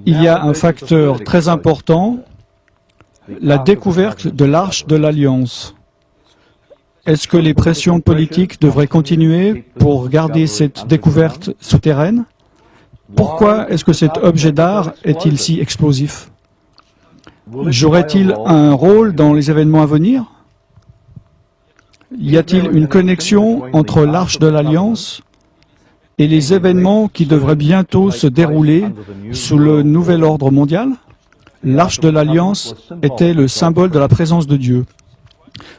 Il y a un facteur très important, la découverte de l'Arche de l'Alliance. Est-ce que les pressions politiques devraient continuer pour garder cette découverte souterraine? Pourquoi est-ce que cet objet d'art est-il si explosif? Jouerait-il un rôle dans les événements à venir? Y a-t-il une connexion entre l'Arche de l'Alliance et les événements qui devraient bientôt se dérouler sous le nouvel ordre mondial? L'Arche de l'Alliance était le symbole de la présence de Dieu.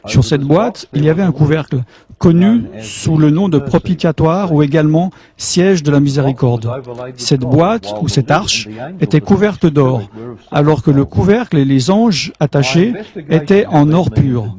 Sur cette boîte, il y avait un couvercle, connu sous le nom de propitiatoire ou également siège de la miséricorde. Cette boîte ou cette arche était couverte d'or, alors que le couvercle et les anges attachés étaient en or pur.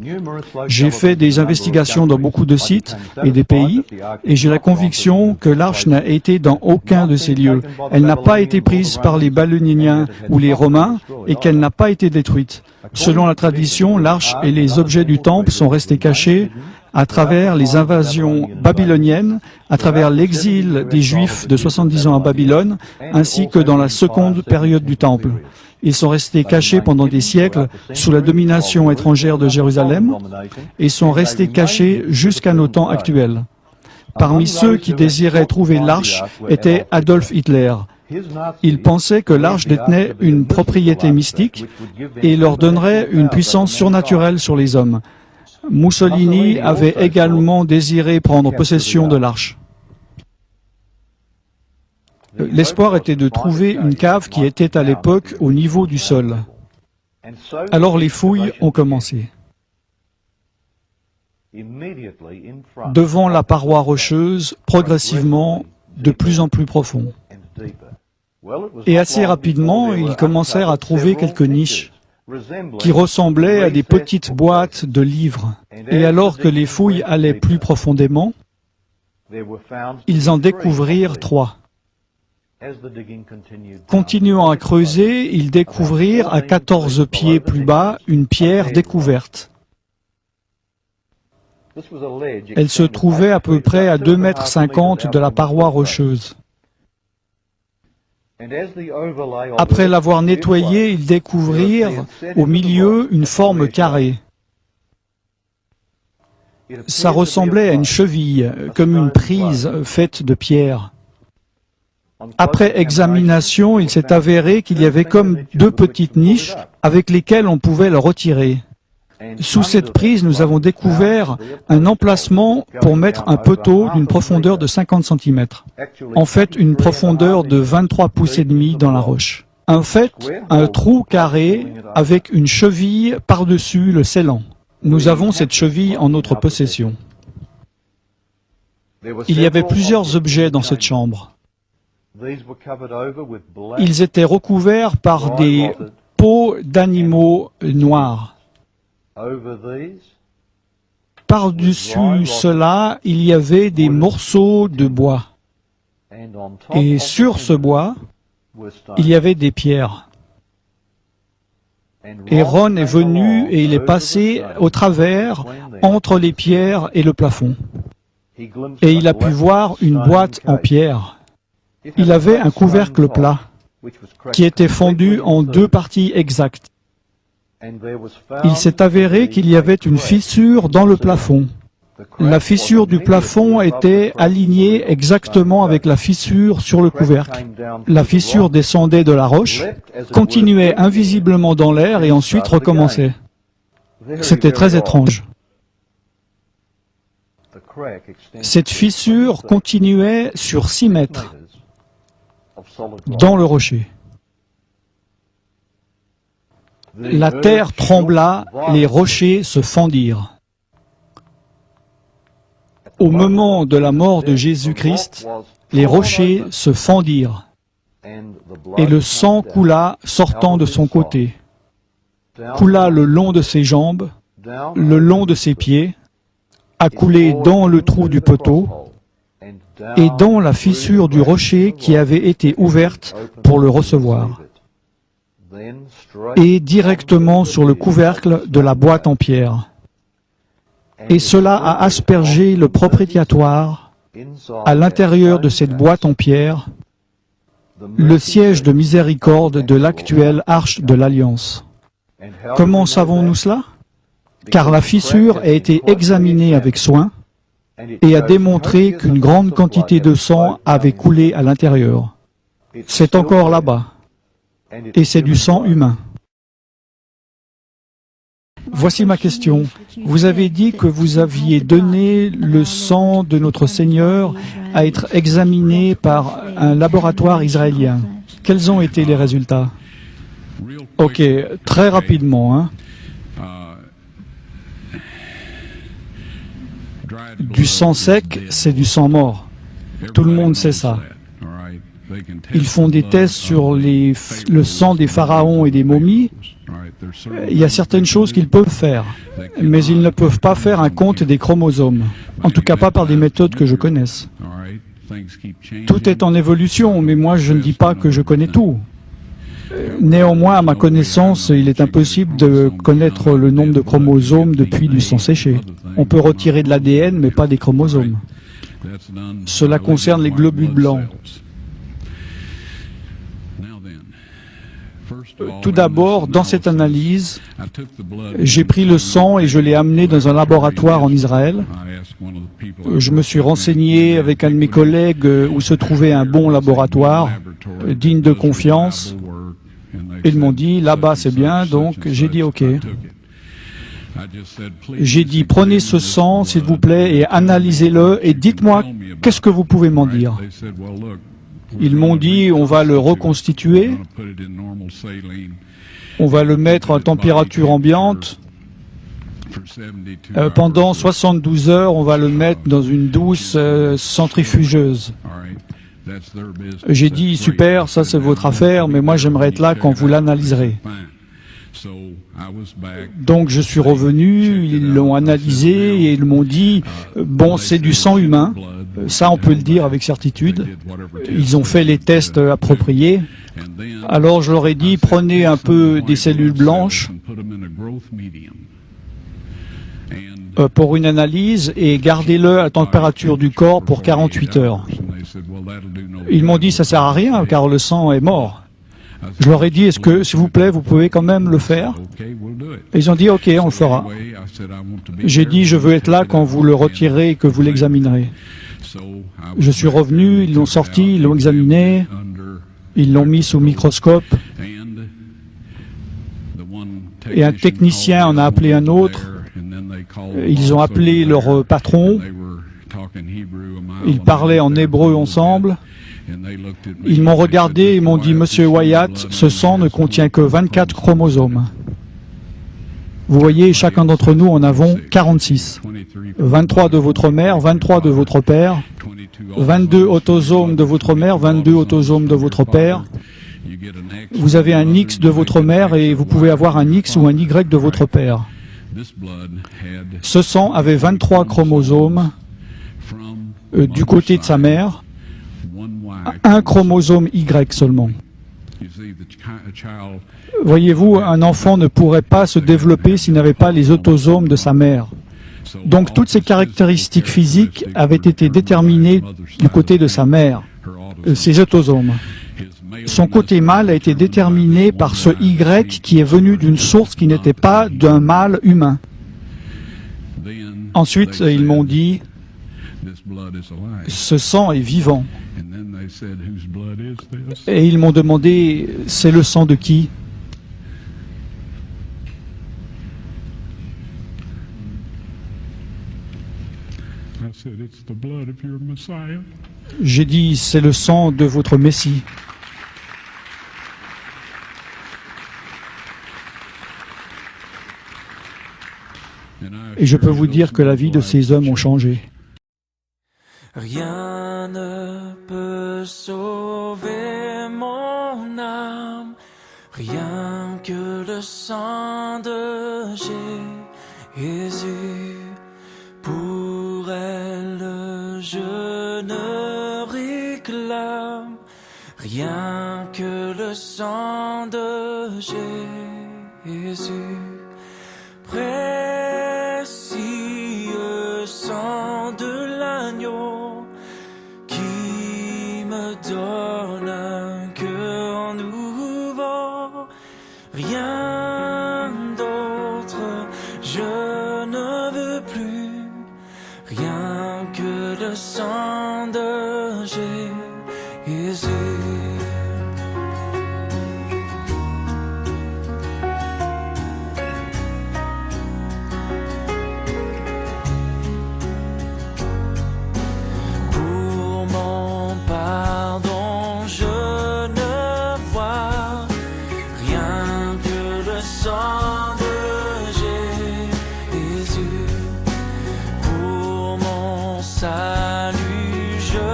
J'ai fait des investigations dans beaucoup de sites et des pays, et j'ai la conviction que l'arche n'a été dans aucun de ces lieux. Elle n'a pas été prise par les Babyloniens ou les Romains, et qu'elle n'a pas été détruite. Selon la tradition, l'arche et les objets du temple sont restés cachés à travers les invasions babyloniennes, à travers l'exil des Juifs de 70 ans à Babylone, ainsi que dans la seconde période du temple. Ils sont restés cachés pendant des siècles sous la domination étrangère de Jérusalem et sont restés cachés jusqu'à nos temps actuels. Parmi ceux qui désiraient trouver l'arche était Adolf Hitler. Il pensait que l'arche détenait une propriété mystique et leur donnerait une puissance surnaturelle sur les hommes. Mussolini avait également désiré prendre possession de l'arche. L'espoir était de trouver une cave qui était à l'époque au niveau du sol. Alors les fouilles ont commencé. Devant la paroi rocheuse, progressivement, de plus en plus profond. Et assez rapidement, ils commencèrent à trouver quelques niches qui ressemblaient à des petites boîtes de livres. Et alors que les fouilles allaient plus profondément, ils en découvrirent 3. Continuant à creuser, ils découvrirent à 14 pieds plus bas une pierre découverte. Elle se trouvait à peu près à 2,50 m de la paroi rocheuse. Après l'avoir nettoyée, ils découvrirent au milieu une forme carrée. Ça ressemblait à une cheville, comme une prise faite de pierre. Après examination, il s'est avéré qu'il y avait comme 2 petites niches avec lesquelles on pouvait le retirer. Sous cette prise, nous avons découvert un emplacement pour mettre un poteau d'une profondeur de 50 cm. En fait, une profondeur de 23 pouces et demi dans la roche. En fait, un trou carré avec une cheville par-dessus le scellant. Nous avons cette cheville en notre possession. Il y avait plusieurs objets dans cette chambre. Ils étaient recouverts par des peaux d'animaux noirs. Par-dessus cela, il y avait des morceaux de bois. Et sur ce bois, il y avait des pierres. Et Ron est venu et il est passé au travers entre les pierres et le plafond. Et il a pu voir une boîte en pierre. Il avait un couvercle plat qui était fendu en 2 parties exactes. Il s'est avéré qu'il y avait une fissure dans le plafond. La fissure du plafond était alignée exactement avec la fissure sur le couvercle. La fissure descendait de la roche, continuait invisiblement dans l'air et ensuite recommençait. C'était très étrange. Cette fissure continuait sur 6 mètres dans le rocher. La terre trembla, les rochers se fendirent. Au moment de la mort de Jésus-Christ, les rochers se fendirent et le sang coula sortant de son côté, coula le long de ses jambes, le long de ses pieds, a coulé dans le trou du poteau et dans la fissure du rocher qui avait été ouverte pour le recevoir, et directement sur le couvercle de la boîte en pierre. Et cela a aspergé le propitiatoire à l'intérieur de cette boîte en pierre le siège de miséricorde de l'actuelle Arche de l'Alliance. Comment savons-nous cela? Car la fissure a été examinée avec soin et a démontré qu'une grande quantité de sang avait coulé à l'intérieur. C'est encore là-bas, et c'est du sang humain. Voici ma question. Vous avez dit que vous aviez donné le sang de notre Seigneur à être examiné par un laboratoire israélien. Quels ont été les résultats? Ok, très rapidement. Hein. Du sang sec, c'est du sang mort. Tout le monde sait ça. Ils font des tests sur le sang des pharaons et des momies. Il y a certaines choses qu'ils peuvent faire, mais ils ne peuvent pas faire un compte des chromosomes. En tout cas pas par des méthodes que je connaisse. Tout est en évolution, mais moi je ne dis pas que je connais tout. Néanmoins, à ma connaissance, il est impossible de connaître le nombre de chromosomes depuis du sang séché. On peut retirer de l'ADN, mais pas des chromosomes. Cela concerne les globules blancs. Tout d'abord, dans cette analyse, j'ai pris le sang et je l'ai amené dans un laboratoire en Israël. Je me suis renseigné avec un de mes collègues où se trouvait un bon laboratoire, digne de confiance. Ils m'ont dit, là-bas c'est bien, donc j'ai dit ok. J'ai dit, prenez ce sang, s'il vous plaît, et analysez-le, et dites-moi, qu'est-ce que vous pouvez m'en dire? Ils m'ont dit, on va le reconstituer, on va le mettre à température ambiante. Pendant 72 heures, on va le mettre dans une douce centrifugeuse. J'ai dit, super, ça c'est votre affaire, mais moi j'aimerais être là quand vous l'analyserez. Donc je suis revenu, ils l'ont analysé et ils m'ont dit, bon c'est du sang humain, ça on peut le dire avec certitude. Ils ont fait les tests appropriés. Alors je leur ai dit, prenez un peu des cellules blanches pour une analyse et gardez-le à température du corps pour 48 heures. Ils m'ont dit, ça sert à rien car le sang est mort. Je leur ai dit, est-ce que, s'il vous plaît, vous pouvez quand même le faire? Et ils ont dit, ok, on le fera. J'ai dit, je veux être là quand vous le retirez et que vous l'examinerez. Je suis revenu, ils l'ont sorti, ils l'ont examiné, ils l'ont mis sous microscope. Et un technicien en a appelé un autre. Ils ont appelé leur patron. Ils parlaient en hébreu ensemble. Ils m'ont regardé et m'ont dit, Monsieur Wyatt, ce sang ne contient que 24 chromosomes. Vous voyez, chacun d'entre nous en avons 46. 23 de votre mère, 23 de votre père, 22 autosomes de votre mère, 22 autosomes de votre père. Vous avez un X de votre mère et vous pouvez avoir un X ou un Y de votre père. Ce sang avait 23 chromosomes du côté de sa mère, un chromosome Y seulement. Voyez-vous, un enfant ne pourrait pas se développer s'il n'avait pas les autosomes de sa mère. Donc toutes ces caractéristiques physiques avaient été déterminées du côté de sa mère, ses autosomes. Son côté mâle a été déterminé par ce Y qui est venu d'une source qui n'était pas d'un mâle humain. Ensuite, ils m'ont dit, ce sang est vivant. Et ils m'ont demandé, c'est le sang de qui? J'ai dit, c'est le sang de votre Messie. Et je peux vous dire que la vie de ces hommes ont changé. Rien ne peut sauver mon âme, rien que le sang de Jésus. Pour elle, je ne réclame rien que le sang de Jésus. Précieux sang de l'agneau qui me donne un cœur rien que le sang de Jésus. Pour mon pardon, je ne vois rien que le sang de Jésus. Pour mon salut, je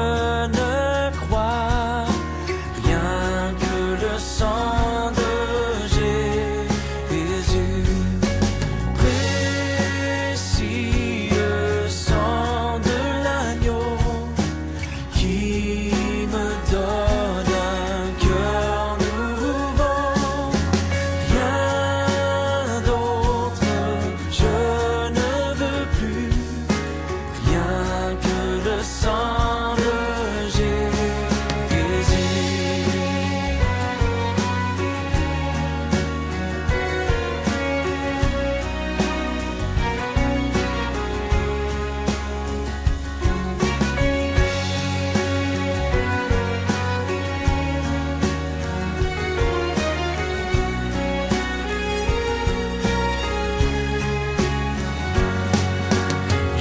ne crois rien que le sang de Jésus. Précieux sang de l'agneau qui me donne un cœur nouveau. Rien d'autre, je ne veux plus. Rien que le sang de Jésus.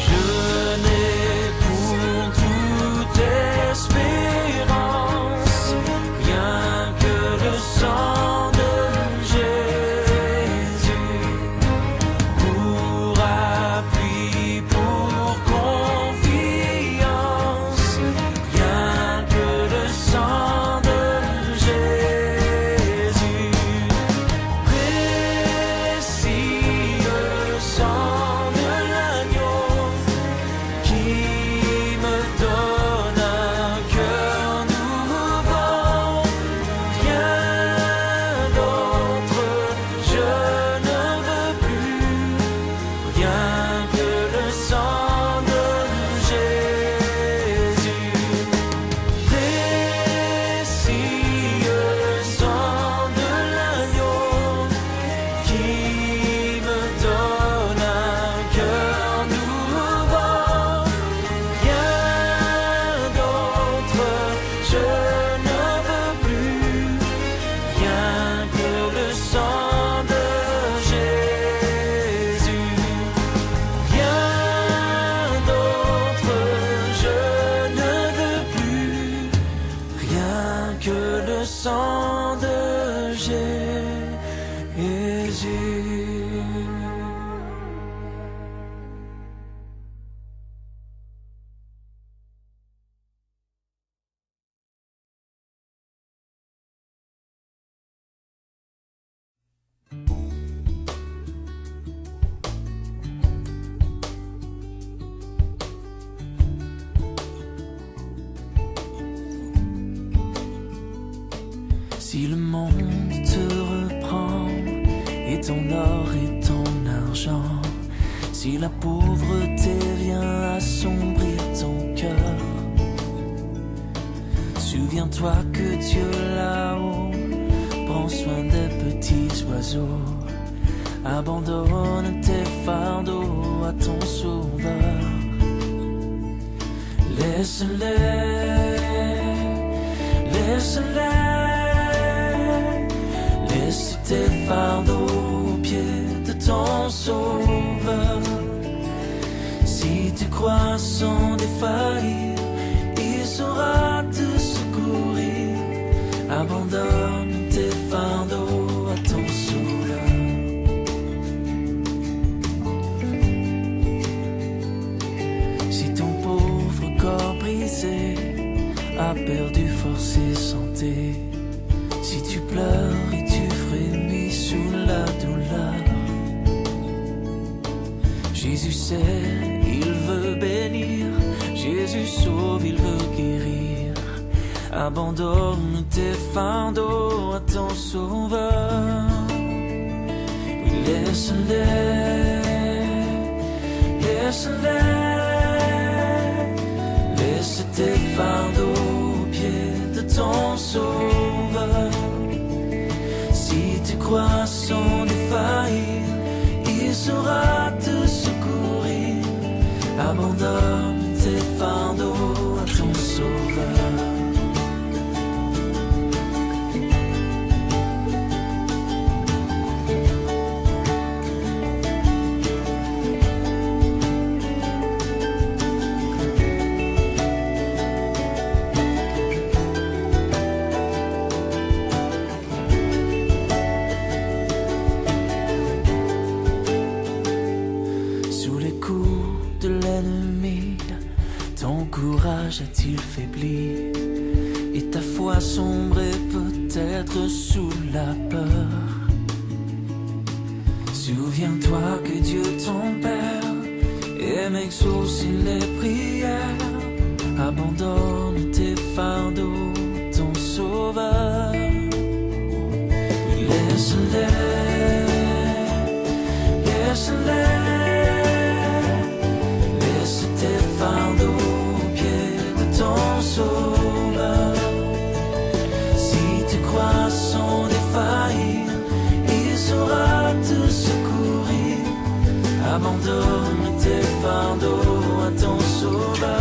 Je n'ai pour toute espérance rien que le sang de Jésus. Pour appui, pour confiance, rien que le sang de Jésus. Précieux sang de l'agneau qui me donne un cœur nouveau. Rien d'autre, je ne veux plus. Rien que le sang de Jésus. Précieux sang de l'agneau qui me donne un cœur nouveau. Rien d'autre, je ne veux plus. Rien que le sang de Jésus. Rien d'autre, je ne veux plus. Rien que le sang de Jésus. Si le monde te reprend et ton or et ton argent, si la pauvreté vient assombrir ton cœur, souviens-toi que Dieu là-haut prend soin des petits oiseaux. Abandonne tes fardeaux à ton sauveur. Laisse-les, laisse-les. Laisse tes fardeaux aux pieds de ton sauveur. Si tu crois sans défaillir, il saura te secourir. Abandonne tes fardeaux à ton sauveur. Si ton pauvre corps brisé a perdu force et santé, si tu pleures et tu frémis sous la douleur, Jésus sait, il veut bénir. Jésus sauve, il veut guérir. Abandonne tes fardeaux à ton sauveur. Oui, laisse-les, laisse-les. Laisse tes fardeaux aux pieds de ton sauveur. Si tu crois sans défaillir, il saura te secourir. Abandonne tes fardeaux à ton sauveur. A-t-il faibli et ta foi sombrée peut-être sous la peur? Souviens-toi que Dieu ton Père aime exaucer les prières. Abandonne tes fardeaux, ton Sauveur. Laisse-les, laisse-les, laisse tes fardeaux ton sauveur. Si tu crois sans défaillir, il saura te secourir. Abandonne tes fardeaux à ton sauveur.